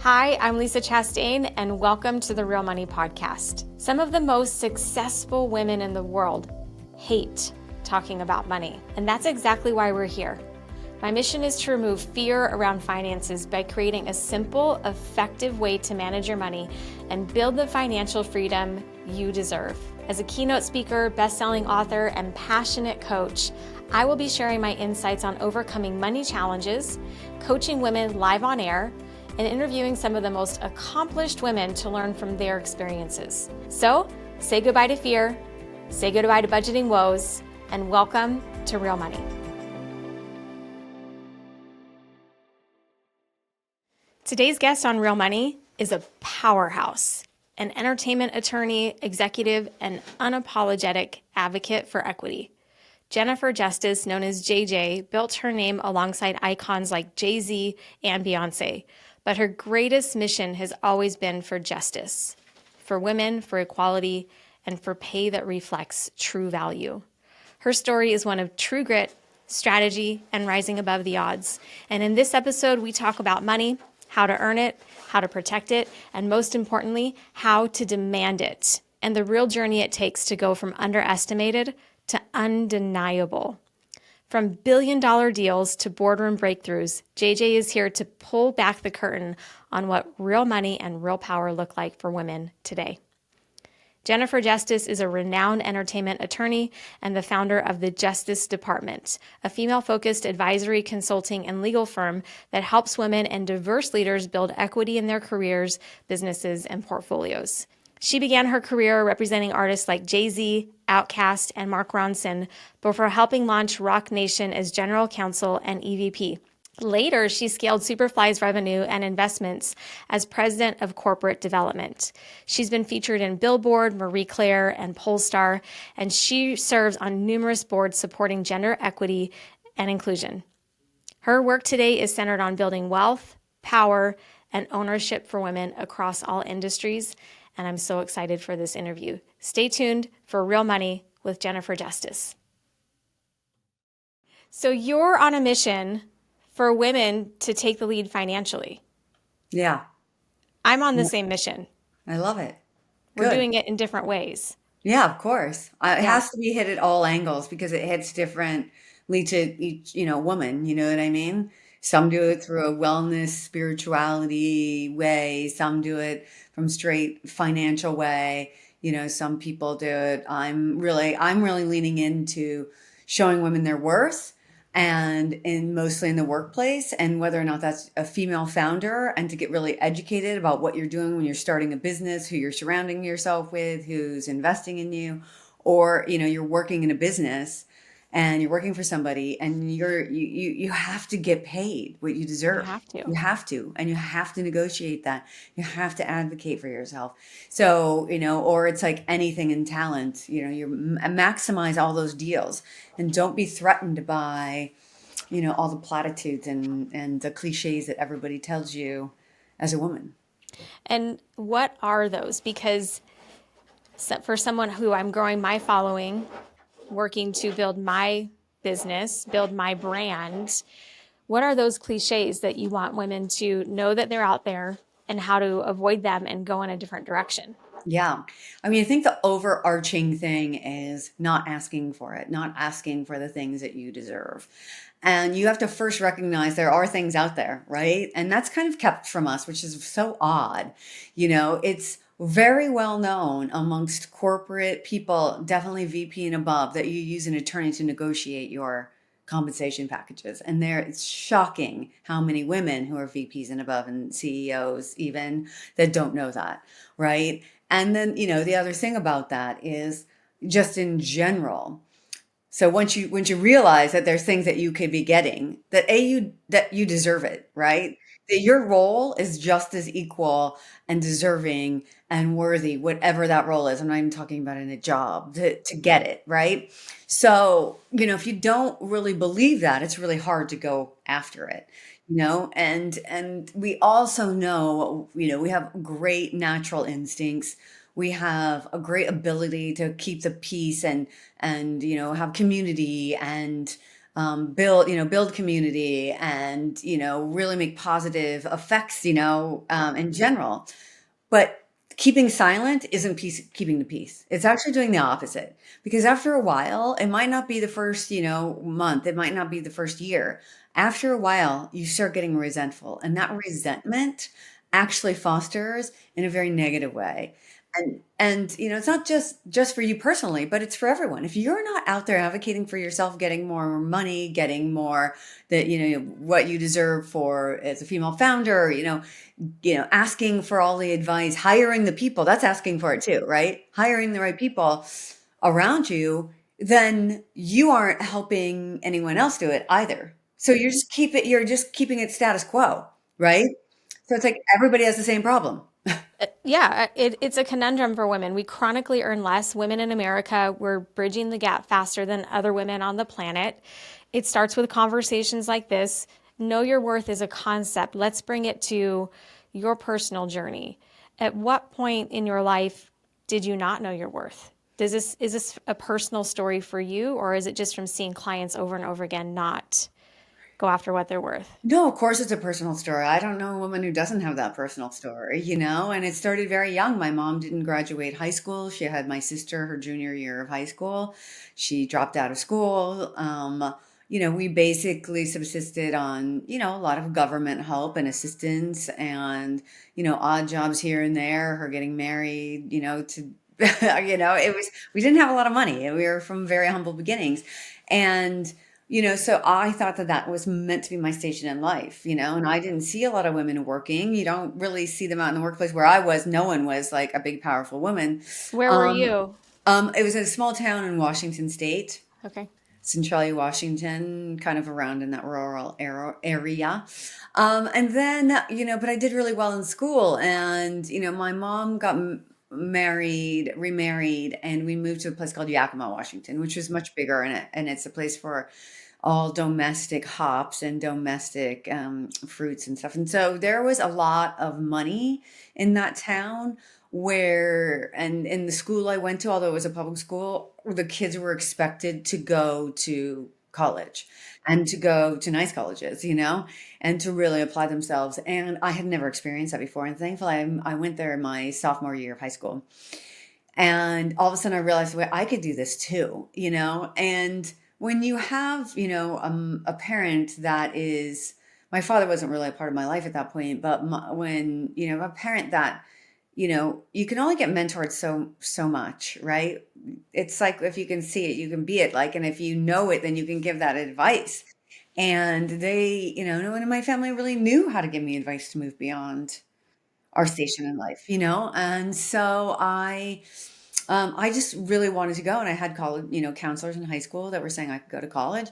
Hi, I'm Lisa Chastain, and welcome to the Real Money Podcast. Some of the most successful women in the world hate talking about money, and that's exactly why we're here. My mission is to remove fear around finances by creating a simple, effective way to manage your money and build the financial freedom you deserve. As a keynote speaker, best-selling author, and passionate coach, I will be sharing my insights on overcoming money challenges, coaching women live on air, and interviewing some of the most accomplished women to learn from their experiences. So, say goodbye to fear, say goodbye to budgeting woes, and welcome to Real Money. Today's guest on Real Money is a powerhouse, an entertainment attorney, executive, and unapologetic advocate for equity. Jennifer Justice, known as JJ, built her name alongside icons like Jay-Z and Beyoncé. But her greatest mission has always been for justice, for women, for equality, and for pay that reflects true value. Her story is one of true grit, strategy, and rising above the odds. And in this episode, we talk about money, how to earn it, how to protect it, and most importantly, how to demand it, and the real journey it takes to go from underestimated to undeniable. From billion-dollar deals to boardroom breakthroughs, JJ is here to pull back the curtain on what real money and real power look like for women today. Jennifer Justice is a renowned entertainment attorney and the founder of the Justice Department, a female-focused advisory, consulting, and legal firm that helps women and diverse leaders build equity in their careers, businesses, and portfolios. She began her career representing artists like Jay-Z, Outkast, and Mark Ronson before helping launch Roc Nation as general counsel and EVP. Later, she scaled Superfly's revenue and investments as president of corporate development. She's been featured in Billboard, Marie Claire, and Polestar, and she serves on numerous boards supporting gender equity and inclusion. Her work today is centered on building wealth, power, and ownership for women across all industries, and I'm so excited for this interview. Stay tuned for Real Money with Jennifer Justice. So you're on a mission for women to take the lead financially. Yeah. I'm on the same mission. I love it. We're doing it in different ways. Yeah, of course. It has to be hit at all angles because it hits differently to each, woman. You know what I mean? Some do it through a wellness, spirituality way. Some do it from straight financial way. Some people do it. I'm really leaning into showing women their worth and mostly in the workplace, and whether or not that's a female founder, and to get really educated about what you're doing when you're starting a business, who you're surrounding yourself with, who's investing in you, or you're working in a business and you're working for somebody and you have to get paid what you deserve. You have to, and you have to negotiate that. You have to advocate for yourself. So, or it's like anything in talent, you maximize all those deals and don't be threatened by, all the platitudes and the cliches that everybody tells you as a woman. And what are those? Because for someone who I'm growing my following, working to build my business, build my brand, what are those cliches that you want women to know that they're out there and how to avoid them and go in a different direction? Yeah. I think the overarching thing is not asking for it, not asking for the things that you deserve. And you have to first recognize there are things out there, right? And that's kind of kept from us, which is so odd. It's very well known amongst corporate people, definitely VP and above, that you use an attorney to negotiate your compensation packages. And it's shocking how many women who are VPs and above and CEOs even that don't know that, right? And then, the other thing about that is just in general. So once you realize that there's things that you could be getting, that you deserve it, right? That your role is just as equal and deserving and worthy, whatever that role is. I'm not even talking about in a job to get it, right? So, if you don't really believe that, it's really hard to go after it. And we also know, we have great natural instincts. We have a great ability to keep the peace and have community and build community and, really make positive effects, in general. But keeping silent isn't keeping the peace. It's actually doing the opposite. Because after a while, it might not be the first, month, it might not be the first year. After a while, you start getting resentful, and that resentment actually fosters in a very negative way. And it's not just for you personally, but it's for everyone. If you're not out there advocating for yourself, getting more money, getting more that what you deserve for as a female founder, asking for all the advice, hiring the people, that's asking for it too, right? Hiring the right people around you, then you aren't helping anyone else do it either. So you're just keeping it status quo, right? So it's like everybody has the same problem. Yeah, it's a conundrum for women. We chronically earn less. Women in America, we're bridging the gap faster than other women on the planet. It starts with conversations like this. Know your worth is a concept. Let's bring it to your personal journey. At what point in your life did you not know your worth? Is this a personal story for you, or is it just from seeing clients over and over again not go after what they're worth? No, of course it's a personal story. I don't know a woman who doesn't have that personal story, and it started very young. My mom didn't graduate high school. She had my sister her junior year of high school. She dropped out of school. We basically subsisted on, a lot of government help and assistance and, odd jobs here and there, her getting married, to, we didn't have a lot of money. We were from very humble beginnings. And so I thought that that was meant to be my station in life, and I didn't see a lot of women working. You don't really see them out in the workplace where I was. No one was like a big, powerful woman. Where were Um, you? it was a small town in Washington State, Okay. Centralia, Washington, kind of around in that rural area. And then, but I did really well in school. And, my mom got remarried, and we moved to a place called Yakima, Washington, which was much bigger. And it's a place for all domestic hops and domestic fruits and stuff. And so there was a lot of money in that town and in the school I went to, although it was a public school, the kids were expected to go to college and to go to nice colleges, and to really apply themselves. And I had never experienced that before. And thankfully, I went there my sophomore year of high school. And all of a sudden I realized, well, I could do this too, and when you have, a parent that is, my father wasn't really a part of my life at that point, but when, a parent that, you can only get mentored so much, right? It's like, if you can see it, you can be it, like, and if you know it, then you can give that advice. And they, no one in my family really knew how to give me advice to move beyond our station in life, and so I just really wanted to go, and I had college, counselors in high school that were saying I could go to college,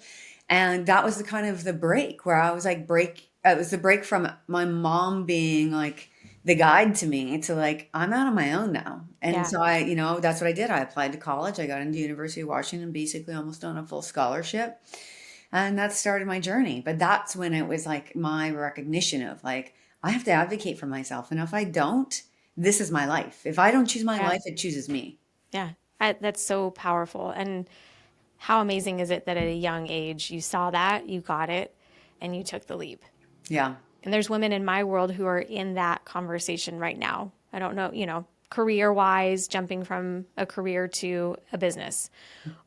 and that was the kind of the break where I was like, it was the break from my mom being like the guide to me to like, I'm out on my own now. And Yeah. so that's what I did. I applied to college. I got into University of Washington, basically almost on a full scholarship. And that started my journey. But that's when it was like my recognition of like, I have to advocate for myself. And if I don't, this is my life. If I don't choose my Yeah. life, it chooses me. Yeah. That's so powerful. And how amazing is it that at a young age you saw that, you got it, and you took the leap? Yeah. And there's women in my world who are in that conversation right now. I don't know, career wise, jumping from a career to a business,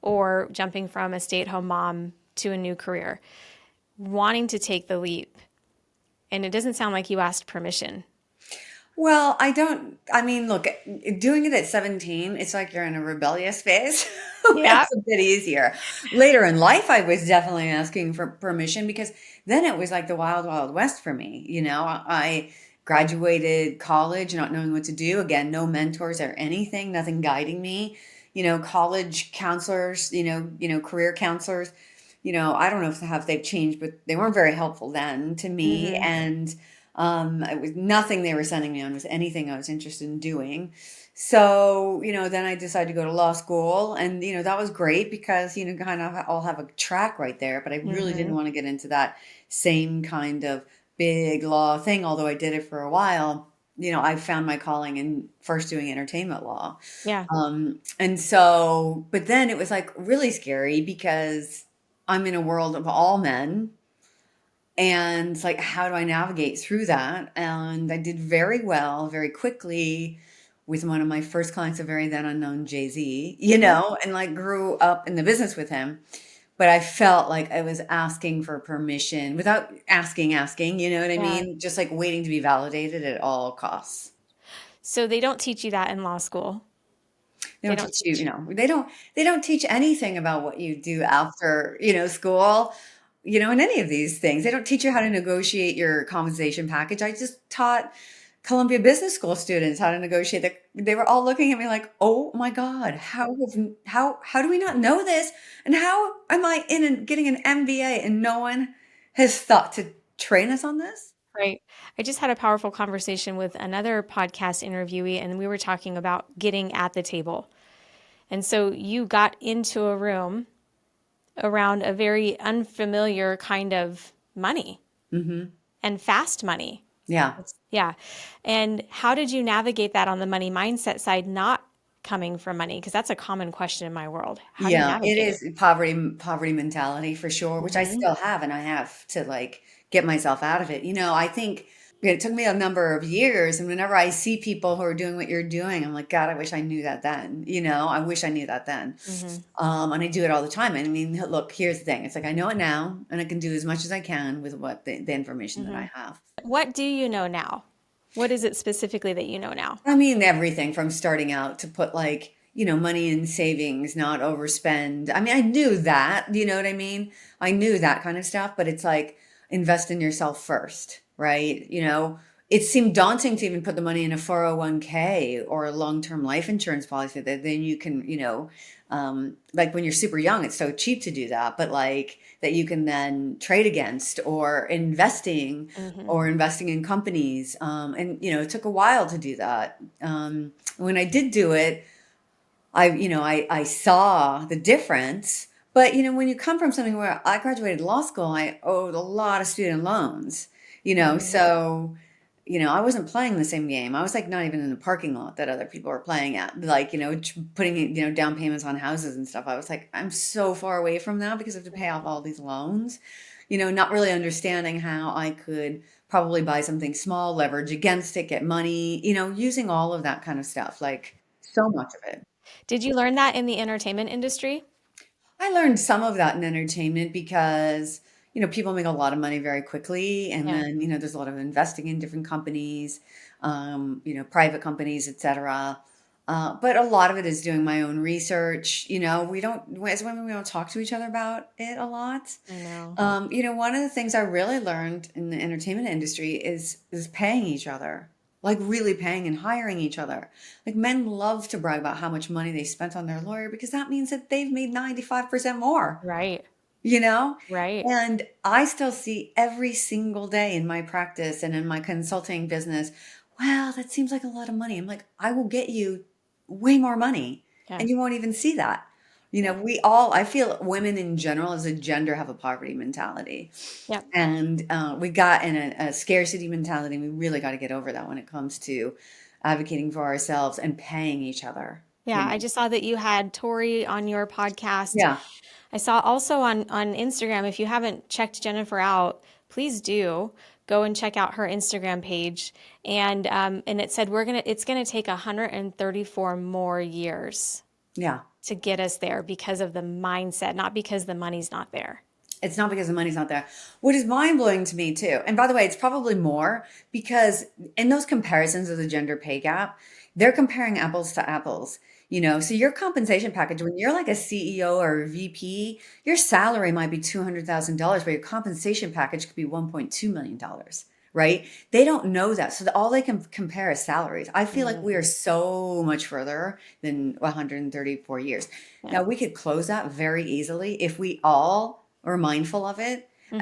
or jumping from a stay at home mom to a new career, wanting to take the leap. And it doesn't sound like you asked permission. Well, I mean, look, doing it at 17, it's like you're in a rebellious phase. Yeah. It's a bit easier. Later in life, I was definitely asking for permission because then it was like the wild, wild west for me. I graduated college not knowing what to do. Again, no mentors or anything, nothing guiding me. College counselors, career counselors, I don't know if they've changed, but they weren't very helpful then to me. Mm-hmm. And it was nothing they were sending me on was anything I was interested in doing. So, then I decided to go to law school, and, that was great because, kind of all have a track right there, but I really didn't Mm-hmm. want to get into that same kind of big law thing, although I did it for a while. I found my calling in first doing entertainment law. Yeah. And so, but then it was like really scary because I'm in a world of all men. And like, how do I navigate through that? And I did very well, very quickly with one of my first clients, a very then unknown Jay-Z, Hmm. and like grew up in the business with him. But I felt like I was asking for permission without asking, you know what I Yeah. mean? Just like waiting to be validated at all costs. So they don't teach you that in law school. They They don't don't teach you, teach. they don't teach anything about what you do after, school, in any of these things. They don't teach you how to negotiate your compensation package. I just taught Columbia Business School students how to negotiate. They were all looking at me like, "Oh my God, how do we not know this? And how am I getting an MBA and no one has thought to train us on this?" Right. I just had a powerful conversation with another podcast interviewee, and we were talking about getting at the table. And so you got into a room around a very unfamiliar kind of money Hmm. and fast money. Yeah. Yeah. And how did you navigate that on the money mindset side, not coming from money? Because that's a common question in my world. How do you Yeah, it navigate it? is poverty mentality for sure, which I Hmm. still have, and I have to like get myself out of it. I think it took me a number of years, and whenever I see people who are doing what you're doing, I'm like, God, I wish I knew that then. I wish I knew that then. Hmm. And I do it all the time. And I mean, look, here's the thing. It's like I know it now, and I can do as much as I can with what the information that Hmm. I have. What do you know now? What is it specifically that you know now? I mean, everything from starting out to put like, money in savings, not overspend. I mean, I knew that, you know what I mean? I knew that kind of stuff, but it's like invest in yourself first, right? It seemed daunting to even put the money in a 401k or a long-term life insurance policy that then you can, like when you're super young, it's so cheap to do that, but like that you can then trade against Hmm. or investing in companies. And it took a while to do that. When I did do it, I saw the difference. But when you come from something where I graduated law school, I owed a lot of student loans. Hmm. So I wasn't playing the same game. I was like not even in the parking lot that other people were playing at. Like putting down payments on houses and stuff. I was like, I'm so far away from that because I have to pay off all these loans. Not really understanding how I could probably buy something small, leverage against it, get money, using all of that kind of stuff, like so much of it. Did you learn that in the entertainment industry? I learned some of that in entertainment because, people make a lot of money very quickly. And Yeah. then, there's a lot of investing in different companies, private companies, et cetera. But a lot of it is doing my own research. We don't, as women, we don't talk to each other about it a lot. I know. One of the things I really learned in the entertainment industry is paying each other, like really paying and hiring each other. Like men love to brag about how much money they spent on their lawyer because that means that they've made 95% more, Right. you know? Right. And I still see every single day in my practice and in my consulting business, wow, that seems like a lot of money. I'm like, I will get you way more money Yeah. and you won't even see that. Yeah. I feel women in general as a gender have a poverty mentality. Yeah. And we got in a scarcity mentality. We really got to get over that when it comes to advocating for ourselves and paying each other, Yeah. I just saw that you had Tori on your podcast. Yeah. I saw also on Instagram, if you haven't checked Jennifer out, please do go and check out her Instagram page. And it said it's gonna take 134 more years Yeah. to get us there because of the mindset, not because the money's not there. It's not because the money's not there. What is mind blowing to me too, and by the way, it's probably more because in those comparisons of the gender pay gap, they're comparing apples to apples. So your compensation package, when you're like a CEO or a VP, your salary might be $200,000, but your compensation package could be $1.2 million, right? They don't know that. So all they can compare is salaries. I feel like we are Hmm. so much further than 134 years. Yeah. Now we could close that very easily if we all were mindful of it Hmm.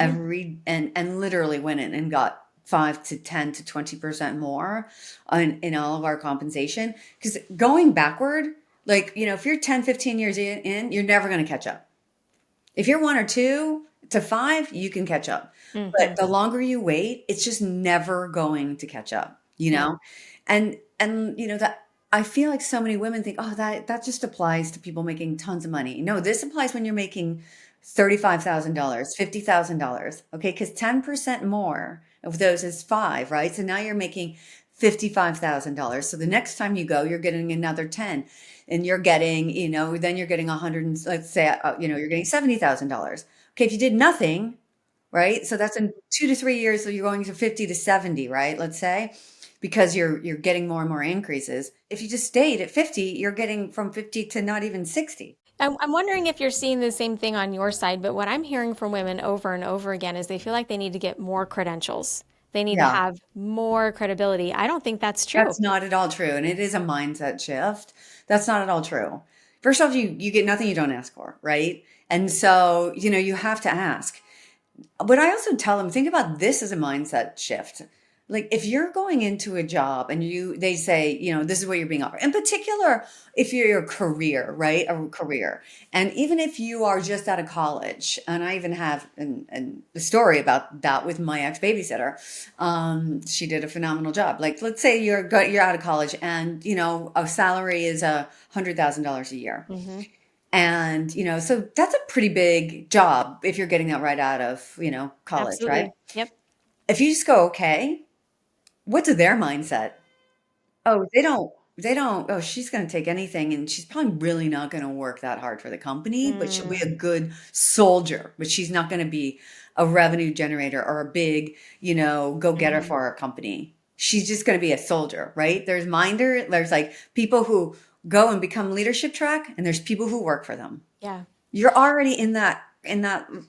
and literally went in and got 5 to 10 to 20% more in all of our compensation. Because going backward, like, if you're 10, 15 years in, you're never going to catch up. If you're 1 or 2 to 5, you can catch up. But Hmm. the longer you wait, it's just never going to catch up, Yeah. And that I feel like so many women think, oh, that just applies to people making tons of money. No, this applies when you're making $35,000, $50,000. Okay, because 10% more of those is five, right? So now you're making $55,000. So the next time you go, you're getting another 10, and you're getting, then you're getting 100, let's say, you're getting $70,000. Okay, if you did nothing, right? So that's in 2 to 3 years. So you're going to 50 to 70, right? Let's say, because you're getting more and more increases. If you just stayed at 50, you're getting from 50 to not even 60. I'm wondering if you're seeing the same thing on your side, but what I'm hearing from women over and over again is they feel like they need to get more credentials. They need to Yeah. have more credibility. I don't think that's true. That's not at all true. And it is a mindset shift. That's not at all true. First off, you get nothing you don't ask for, right? And so, you have to ask. But I also tell them, think about this as a mindset shift. Like if you're going into a job and they say, this is what you're being offered. In particular, if you're your career, right? A career. And even if you are just out of college, and I even have a story about that with my ex-babysitter. She did a phenomenal job. Like let's say you're out of college and, a salary is $100,000 a year. Hmm. And, so that's a pretty big job if you're getting that right out of, college, right? Absolutely. Yep. If you just go, okay, what's their mindset? Oh, oh, she's going to take anything and she's probably really not going to work that hard for the company, but she'll be Mm, a good soldier, but she's not going to be a revenue generator or a big, go-getter mhm. for our company. She's just going to be a soldier, right? There's like people who go and become leadership track, and there's people who work for them. Yeah. You're already in that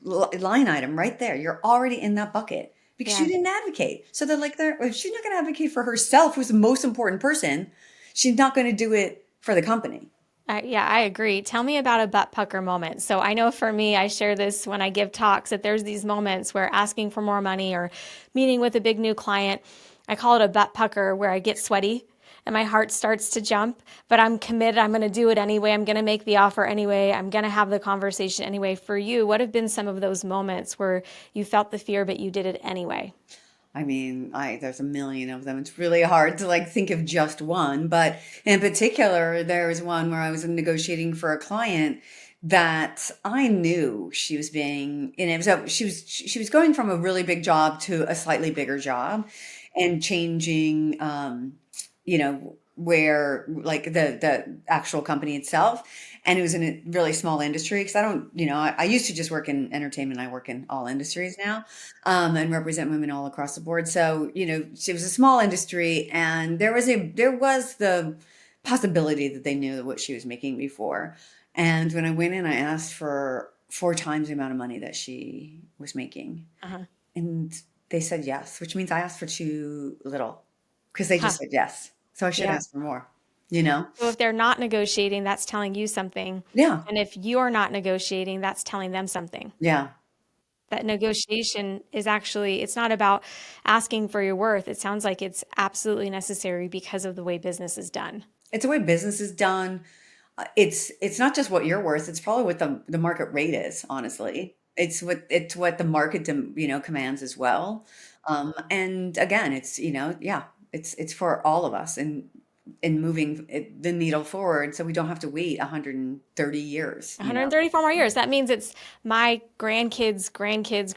line item right there. You're already in that bucket because you Yeah. didn't advocate. So they're like, if she's not going to advocate for herself, who's the most important person, she's not going to do it for the company. Yeah, I agree. Tell me about a butt pucker moment. So I know for me, I share this when I give talks that there's these moments where asking for more money or meeting with a big new client, I call it a butt pucker where I get sweaty and my heart starts to jump, but I'm committed. I'm going to do it anyway. I'm going to make the offer anyway. I'm going to have the conversation anyway. For you, what have been some of those moments where you felt the fear, but you did it anyway? I mean, there's a million of them. It's really hard to like think of just one, but in particular, there was one where I was negotiating for a client that I knew she was being, and it was she was going from a really big job to a slightly bigger job, and changing, where like the actual company itself. And it was in a really small industry because I don't, I used to just work in entertainment. I work in all industries now, and represent women all across the board. So, it was a small industry, and there was the possibility that they knew what she was making before. And when I went in, I asked for 4 times the amount of money that she was making, Uh-huh. and they said yes, which means I asked for too little because they Huh. just said yes. So I should Yeah. ask for more, you know? So if they're not negotiating, that's telling you something. Yeah. And if you're not negotiating, that's telling them something. Yeah. That negotiation is actually, it's not about asking for your worth. It sounds like it's absolutely necessary because of the way business is done. It's the way business is done. It's not just what you're worth. It's probably what the market rate is, honestly. It's what the market commands as well. And again, yeah, it's for all of us in moving the needle forward, so we don't have to wait 130 years. 134 more years. That means it's my grandkids.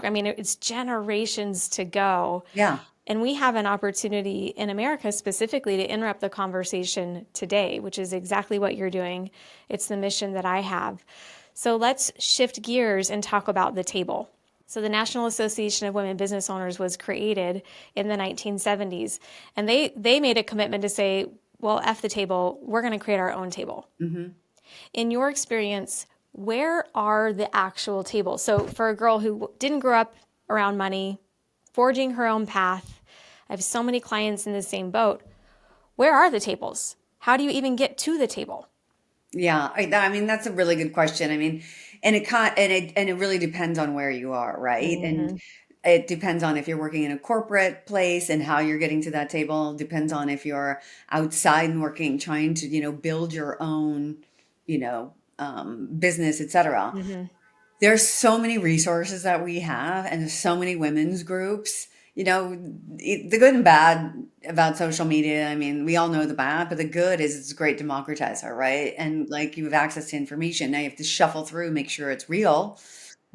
I mean, it's generations to go. Yeah. And we have an opportunity in America specifically to interrupt the conversation today, which is exactly what you're doing. It's the mission that I have. So let's shift gears and talk about the table. So the National Association of Women Business Owners was created in the 1970s, and they made a commitment to say, well, F the table, we're going to create our own table. Hmm. In your experience, where are the actual tables? So for a girl who didn't grow up around money, forging her own path, I have so many clients in the same boat. Where are the tables? How do you even get to the table? Yeah, I mean that's a really good question. I mean, and it really depends on where you are, right? And Mm-hmm. it depends on if you're working in a corporate place and how you're getting to that table. Depends on if you're outside and working, trying to, build your own, business, etc. Mm-hmm. There's so many resources that we have, and there's so many women's groups. The good and bad about social media. I mean, we all know the bad, but the good is it's a great democratizer, right? And like you have access to information. Now you have to shuffle through, make sure it's real.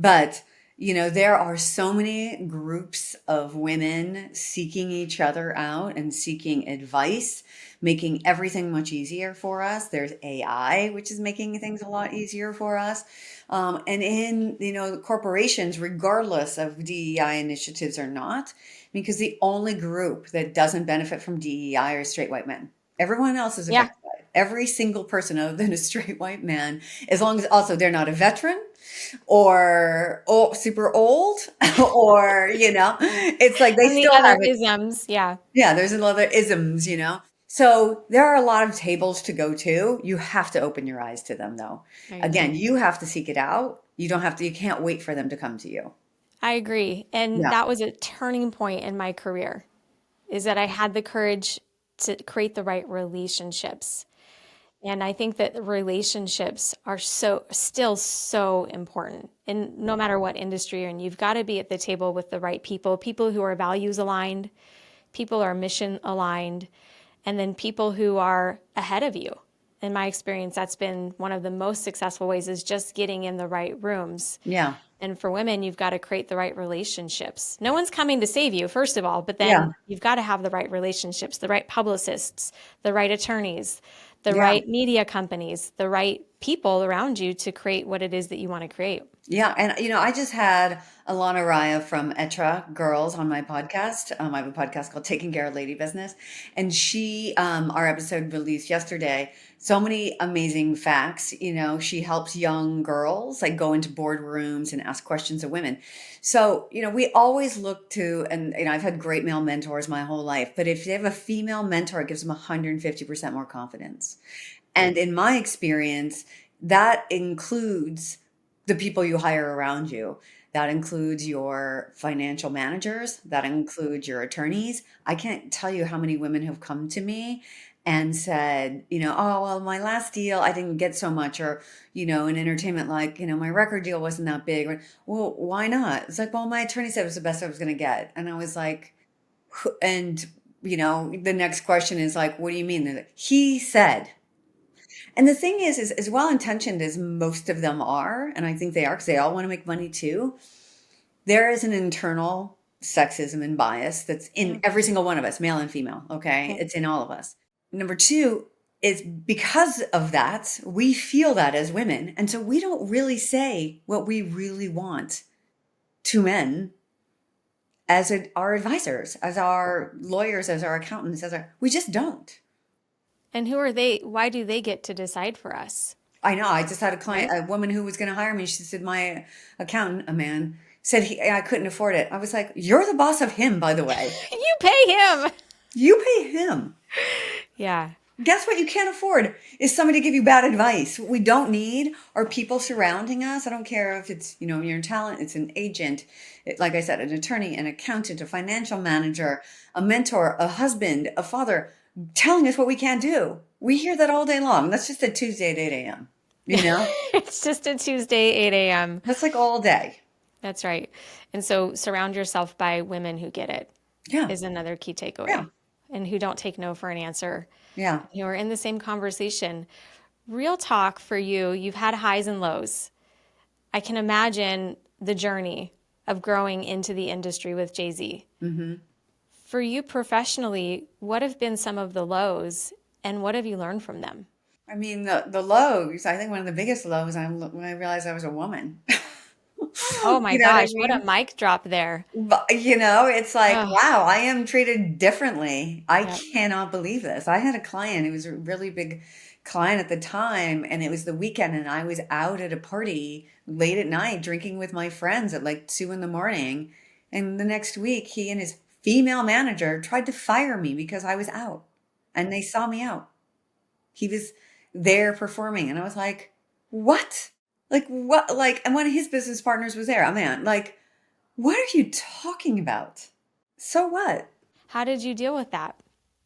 But, there are so many groups of women seeking each other out and seeking advice, making everything much easier for us. There's AI, which is making things a lot easier for us. And in, corporations, regardless of DEI initiatives or not, because the only group that doesn't benefit from DEI are straight white men. Everyone else is Yeah. affected by it. Every single person other than a straight white man, as long as also they're not a veteran or super old or, it's like they And the still other have it. isms. Yeah, Yeah, there's a lot of isms. So there are a lot of tables to go to. You have to open your eyes to them though. I Again, agree. you have to seek it out. You can't wait for them to come to you. I agree. And Yeah. that was a turning point in my career, is that I had the courage to create the right relationships. And I think that relationships are still so important. And no matter what industry you're in, you've got to be at the table with the right people, people who are values aligned, people who are mission aligned, and then people who are ahead of you. In my experience, that's been one of the most successful ways, is just getting in the right rooms. Yeah. And for women, you've got to create the right relationships. No one's coming to save you, first of all, but Yeah. then you've got to have the right relationships, the right publicists, the right attorneys, the Yeah. right media companies, the right people around you to create what it is that you want to create. Yeah, and I just had Alana Raya from Etra Girls on my podcast. I have a podcast called Taking Care of Lady Business, and our episode released yesterday. So many amazing facts. She helps young girls like go into boardrooms and ask questions of women. So, we always look to, and I've had great male mentors my whole life, but if they have a female mentor, it gives them 150% more confidence. And in my experience, that includes the people you hire around you. That includes your financial managers. That includes your attorneys. I can't tell you how many women have come to me and said, oh, well, my last deal, I didn't get so much. Or, in entertainment, like, my record deal wasn't that big. Or, well, why not? It's like, well, my attorney said it was the best I was going to get. And I was like, and, the next question is like, what do you mean? They're like, he said. And the thing is as well intentioned as most of them are, and I think they are because they all want to make money too, there is an internal sexism and bias that's in Yeah. every single one of us, male and female. Okay. Yeah. It's in all of us. Number two is because of that, we feel that as women. And so we don't really say what we really want to men as our advisors, as our lawyers, as our accountants, we just don't. And who are they? Why do they get to decide for us? I know. I just had a client, Right? a woman who was going to hire me. She said, my accountant, a man, said I couldn't afford it. I was like, you're the boss of him, by the way. You pay him. You pay him. Yeah. Guess what you can't afford is somebody to give you bad advice. What we don't need are people surrounding us. I don't care if it's, you're in talent, it's an agent, like I said, an attorney, an accountant, a financial manager, a mentor, a husband, a father, telling us what we can't do. We hear that all day long. That's just a Tuesday at 8 a.m. It's just a Tuesday, 8 a.m. That's like all day. That's right. And so surround yourself by women who get it Yeah. is another key takeaway. Yeah. And who don't take no for an answer. Yeah. Who are in the same conversation. Real talk for you, you've had highs and lows. I can imagine the journey of growing into the industry with Jay-Z. Mm-hmm. For you professionally, what have been some of the lows and what have you learned from them? I mean, the lows, I think one of the biggest lows when I realized I was a woman. Oh my You know what I gosh, what a mean? mic drop there. But, it's like, Oh, wow, I am treated differently. I yeah. cannot believe this. I had a client, it was a really big client at the time, and it was the weekend, and I was out at a party late at night drinking with my friends at like 2 a.m. And the next week, he and his female manager tried to fire me because I was out, and they saw me out. He was there performing, and I was like, what? Like, what? Like, and one of his business partners was there. Man, like, what are you talking about? So what? How did you deal with that?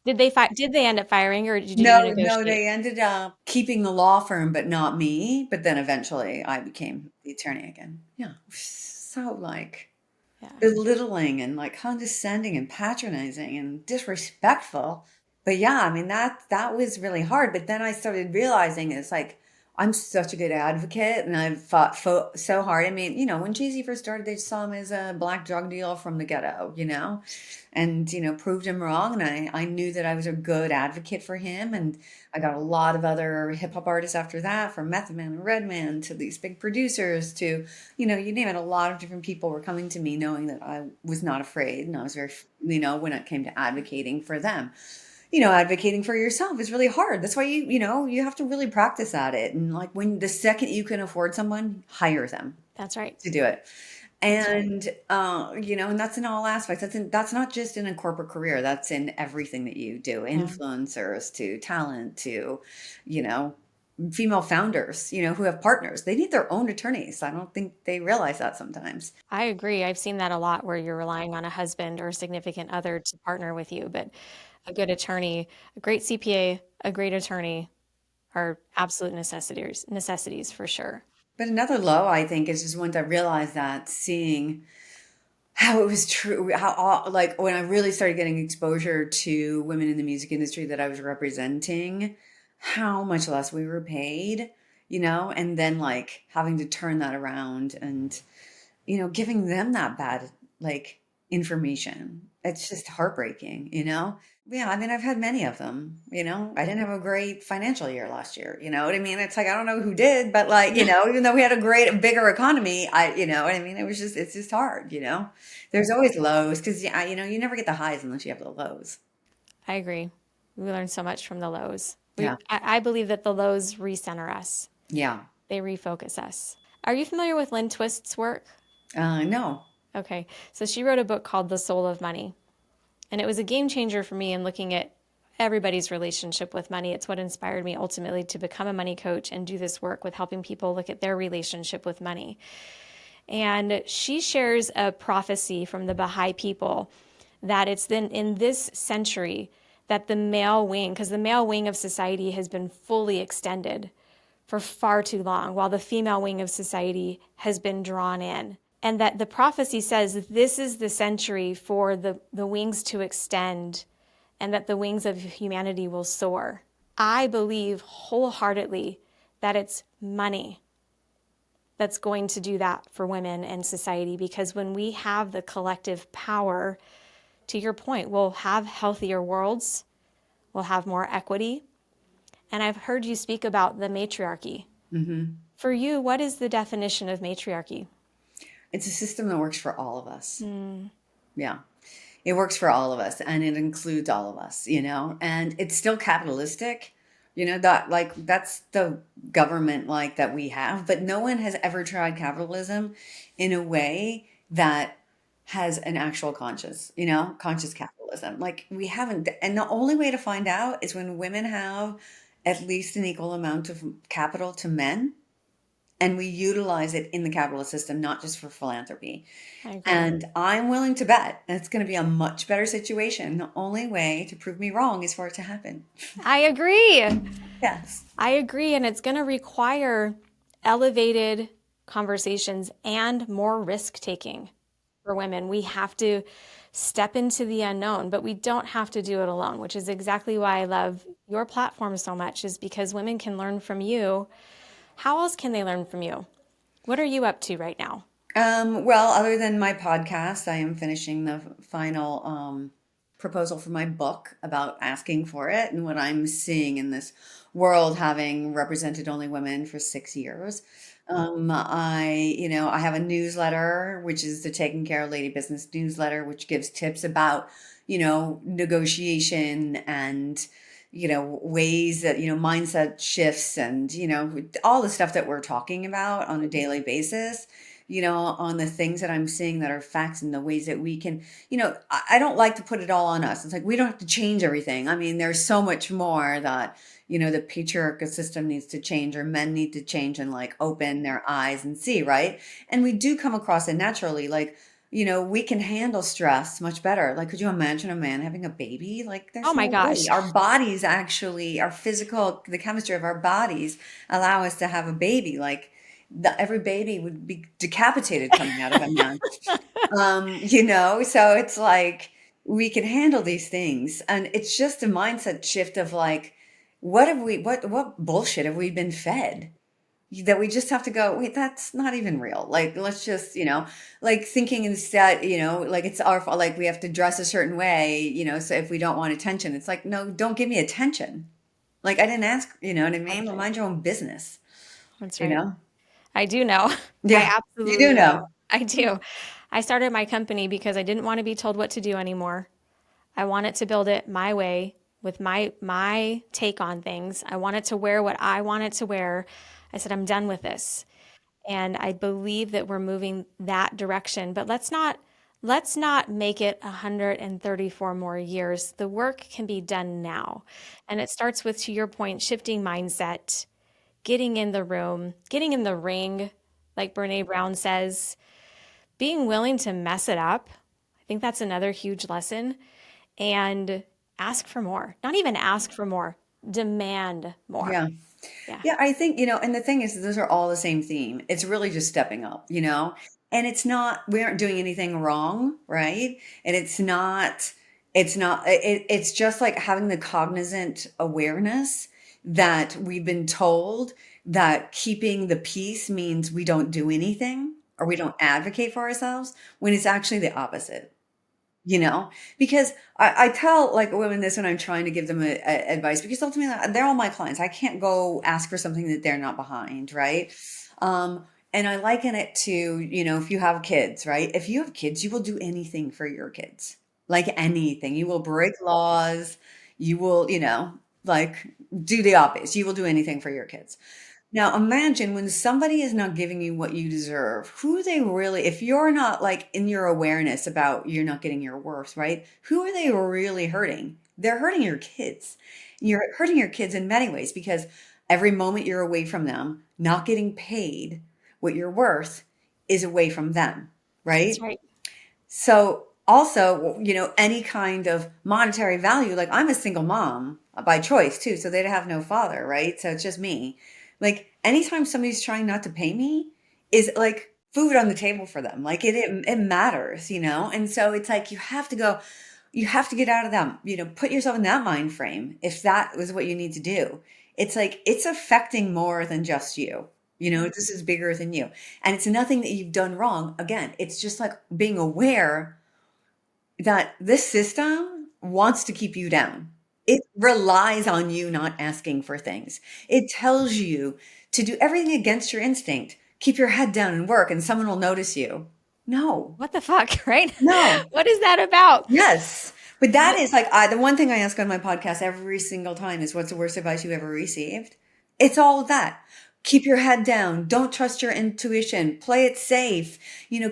Did they end up firing or did you No, no, negotiate? they ended up keeping the law firm, but not me. But then eventually I became the attorney again. Yeah. So like Yeah. belittling and like condescending and patronizing and disrespectful. But yeah, I mean that was really hard. But then I started realizing it's like, I'm such a good advocate, and I've fought so hard. I mean, when Jay-Z first started, they saw him as a black drug dealer from the ghetto, and, proved him wrong. And I knew that I was a good advocate for him. And I got a lot of other hip hop artists after that, from Method Man and Redman to these big producers to, you name it. A lot of different people were coming to me knowing that I was not afraid. And I was very, when it came to advocating for them. Advocating for yourself is really hard. That's why you have to really practice at it. And like when the second you can afford someone, hire them That's right. to do it. And and that's in all aspects. That's not just in a corporate career. That's in everything that you do. Yeah. Influencers to talent to, you know, female founders, who have partners. They need their own attorneys. I don't think they realize that sometimes. I agree. I've seen that a lot where you're relying on a husband or a significant other to partner with you, but a good attorney, a great CPA, a great attorney are absolute necessities for sure. But another low, I think, is just once I realized that, seeing how it was true, like when I really started getting exposure to women in the music industry that I was representing, how much less we were paid, and then like having to turn that around and, giving them that bad, like, information. It's just heartbreaking. Yeah, I mean, I've had many of them. I didn't have a great financial year last year. You know what I mean? It's like, I don't know who did, but like, even though we had a bigger economy, you know what I mean? It's just hard. There's always lows because, you never get the highs unless you have the lows. I agree. We learn so much from the lows. Yeah. I believe that the lows recenter us. Yeah. They refocus us. Are you familiar with Lynn Twist's work? No. Okay. So she wrote a book called The Soul of Money. And it was a game changer for me in looking at everybody's relationship with money. It's what inspired me ultimately to become a money coach and do this work with helping people look at their relationship with money. And she shares a prophecy from the Baha'i people that it's then in this century that the male wing, because the male wing of society has been fully extended for far too long, while the female wing of society has been drawn in. And that the prophecy says that this is the century for the wings to extend and that the wings of humanity will soar. I believe wholeheartedly that it's money that's going to do that for women and society, because when we have the collective power, to your point, we'll have healthier worlds, we'll have more equity. And I've heard you speak about the matriarchy. Mm-hmm. For you, what is the definition of matriarchy? It's a system that works for all of us. Yeah. It works for all of us and it includes all of us, and it's still capitalistic, that's the government like that we have, but no one has ever tried capitalism in a way that has an actual conscious capitalism. Like we haven't. And the only way to find out is when women have at least an equal amount of capital to men. And we utilize it in the capitalist system, not just for philanthropy. I agree. And I'm willing to bet it's going to be a much better situation. The only way to prove me wrong is for it to happen. I agree. Yes. I agree. And it's going to require elevated conversations and more risk taking for women. We have to step into the unknown, but we don't have to do it alone, which is exactly why I love your platform so much, is because women can learn from you. How else can they learn from you? What are you up to right now? Well, other than my podcast, I am finishing the final proposal for my book about asking for it and what I'm seeing in this world, having represented only women for 6 years. I have a newsletter, which is the Taking Care of Lady Business newsletter, which gives tips about, negotiation and ways that, mindset shifts and, all the stuff that we're talking about on a daily basis, on the things that I'm seeing that are facts and the ways that we can, I don't like to put it all on us. It's like, we don't have to change everything. I mean, there's so much more that, the patriarchal system needs to change, or men need to change and like open their eyes and see, right? And we do come across it naturally. Like, we can handle stress much better. Like, could you imagine a man having a baby? Like, there's Oh my no gosh. way. Our bodies actually, the chemistry of our bodies allow us to have a baby. Like, every baby would be decapitated coming out of a man. So it's like, we can handle these things. And it's just a mindset shift of like, what bullshit have we been fed? that we just have to go, wait, that's not even real. Like, let's just, like thinking instead, like it's our fault, like we have to dress a certain way, so if we don't want attention, it's like, no, don't give me attention. Like, I didn't ask, you know what I mean? That's Well, right. mind your own business, That's you right. know? I do know. Yeah, I you do absolutely know. know. I do. I started my company because I didn't want to be told what to do anymore. I wanted to build it my way with my take on things. I wanted to wear what I wanted to wear. I said I'm done with this. And I believe that we're moving that direction. But let's not make it 134 more years. The work can be done now. And it starts with, to your point, shifting mindset, getting in the room, getting in the ring, like Brene Brown says, being willing to mess it up. I think that's another huge lesson. And ask for more. Not even ask for more, demand more. Yeah. Yeah, Yeah, I think, and the thing is, those are all the same theme. It's really just stepping up, And it's not, we aren't doing anything wrong, right? And it's just like having the cognizant awareness that we've been told that keeping the peace means we don't do anything or we don't advocate for ourselves when it's actually the opposite. Because I tell like women this when I'm trying to give them advice, because ultimately they're all my clients. I can't go ask for something that they're not behind, right? And I liken it to, if you have kids, right? If you have kids, you will do anything for your kids, like anything. You will break laws. You will, like do the opposite. You will do anything for your kids. Now imagine when somebody is not giving you what you deserve, who are they really, if you're not like in your awareness about you're not getting your worth, right? Who are they really hurting? They're hurting your kids. You're hurting your kids in many ways because every moment you're away from them, not getting paid what you're worth is away from them, that's right? right. So also, any kind of monetary value, like I'm a single mom by choice too, so they'd have no father, right? So it's just me. Like anytime somebody's trying not to pay me is like food on the table for them. Like it matters, And so it's like you have to get out of that, put yourself in that mind frame if that was what you need to do. It's like it's affecting more than just you. This is bigger than you. And it's nothing that you've done wrong. Again, it's just like being aware that this system wants to keep you down. It relies on you not asking for things. It tells you to do everything against your instinct. Keep your head down and work, and someone will notice you. No, What the fuck, right? no. What is that about? Yes. But that What? is like the one thing I ask on my podcast every single time is what's the worst advice you ever received? It's all of that. Keep your head down. Don't trust your intuition. Play it safe.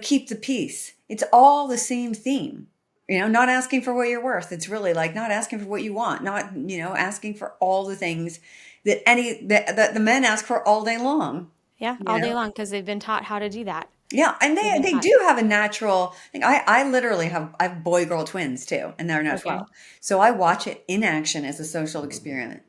Keep the peace. It's all the same theme. Not asking for what you're worth. It's really like not asking for what you want, not, asking for all the things that the men ask for all day long. Yeah, You all day know? long because they've been taught how to do that. Yeah, and They've they been they taught. do have a natural thing. I literally I have boy girl twins too, and they're not Okay. 12. So I watch it in action as a social experiment,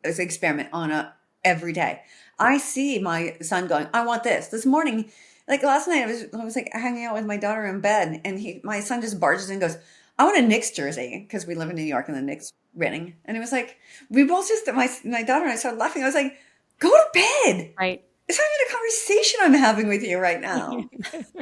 as an experiment on a every day. I see my son going, I want this. This morning, like last night, I was like hanging out with my daughter in bed, and my son just barges in and goes, I want a Knicks jersey because we live in New York and the Knicks winning. And it was like we both just my daughter and I started laughing. I was like, go to bed. Right. It's not even a conversation I'm having with you right now.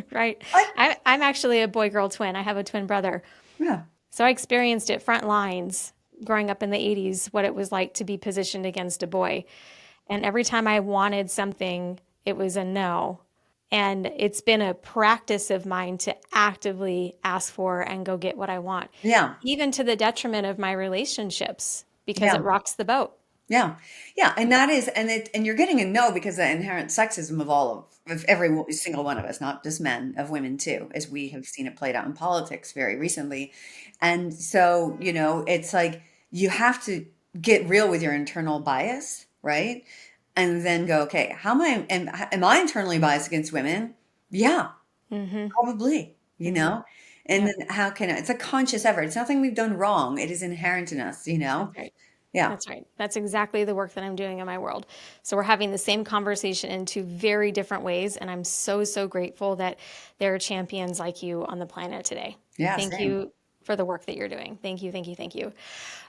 Right. Like, I'm actually a boy girl twin. I have a twin brother. yeah. So I experienced it front lines growing up in the 80s, what it was like to be positioned against a boy. And every time I wanted something, it was a no. And it's been a practice of mine to actively ask for and go get what I want, Yeah. even to the detriment of my relationships because Yeah. it rocks the boat. Yeah. Yeah. And that is, and you're getting a no because the inherent sexism of of every single one of us, not just men, of women too, as we have seen it played out in politics very recently. And so, it's like you have to get real with your internal bias, right? And then go, okay, how am I internally biased against women? Yeah, Mm-hmm. probably, Mm-hmm. And Yep. then how can it's a conscious effort. It's nothing we've done wrong. It is inherent in us. That's right. Yeah. That's right. That's exactly the work that I'm doing in my world. So we're having the same conversation in two very different ways. And I'm so, so grateful that there are champions like you on the planet today. Yeah, Thank same. you for the work that you're doing. Thank you, thank you, thank you.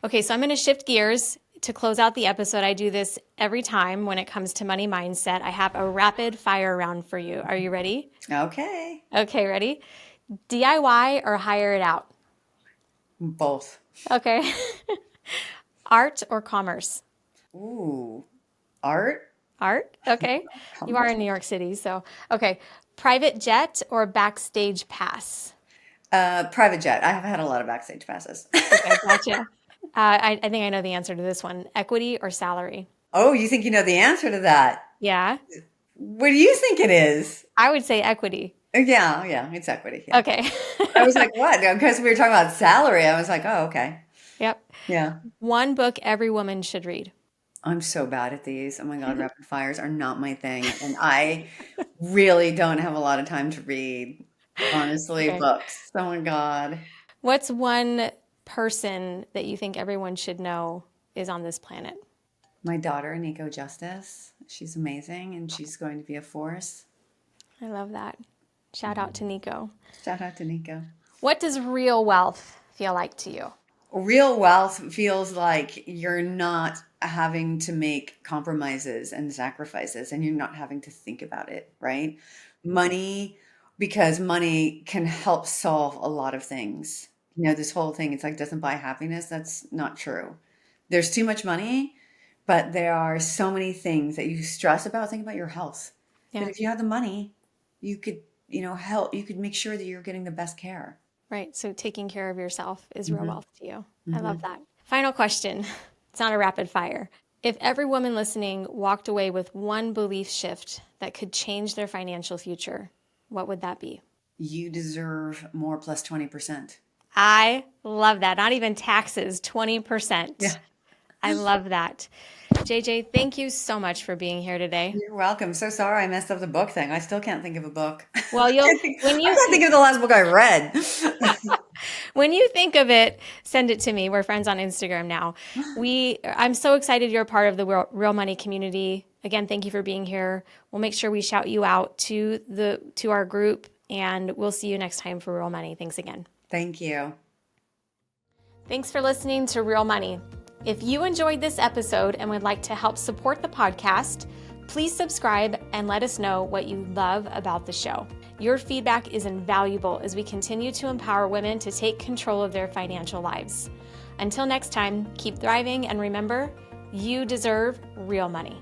Okay, so I'm going to shift gears. to close out the episode, I do this every time when it comes to money mindset. I have a rapid fire round for you. Are you ready? Okay. Okay, ready? DIY or hire it out? Both. Okay. Art or commerce? Ooh. Art? Art? Okay. You are Commerce? in New York City, so okay. Private jet or backstage pass? Private jet. I have had a lot of backstage passes. Okay, gotcha. I think I know the answer to this one. Equity or salary? Oh, you think you know the answer to that? Yeah, What do you think it is? I would say equity. Yeah, it's equity. Yeah. Okay. I was like, what? Because we were talking about salary. I was like, oh, okay. Yep. Yeah. One book every woman should read. I'm so bad at these. Oh my God, rapid fires are not my thing. And I really don't have a lot of time to read, honestly, Okay. books. Oh my God. What's one person that you think everyone should know is on this planet? My daughter, Nico Justice, she's amazing and she's going to be a force. I love that. Shout out to Nico. Shout out to Nico. What does real wealth feel like to you? Real wealth feels like you're not having to make compromises and sacrifices and you're not having to think about it, right? Money, because money can help solve a lot of things. You know, this whole thing, it's like doesn't buy happiness. That's not true. There's too much money, but there are so many things that you stress about. Think about your health. But Yeah, if you have the money, you could, help, you could make sure that you're getting the best care. right. So taking care of yourself is real Hmm. wealth to you. I love that. Final question. It's not a rapid fire. If every woman listening walked away with one belief shift that could change their financial future, what would that be? You deserve more plus 20%. I love that. Not even taxes, 20%. Yeah. I love that. JJ, thank you so much for being here today. You're welcome. So sorry I messed up the book thing. I still can't think of a book. Well, I you'll can't think of the last book I read. when you think of it, send it to me. We're friends on Instagram now. I'm so excited you're a part of the Real Money community. Again, thank you for being here. We'll make sure we shout you out to our group, and we'll see you next time for Real Money. Thanks again. Thank you. Thanks for listening to Real Money. If you enjoyed this episode and would like to help support the podcast, please subscribe and let us know what you love about the show. Your feedback is invaluable as we continue to empower women to take control of their financial lives. Until next time, keep thriving and remember, you deserve real money.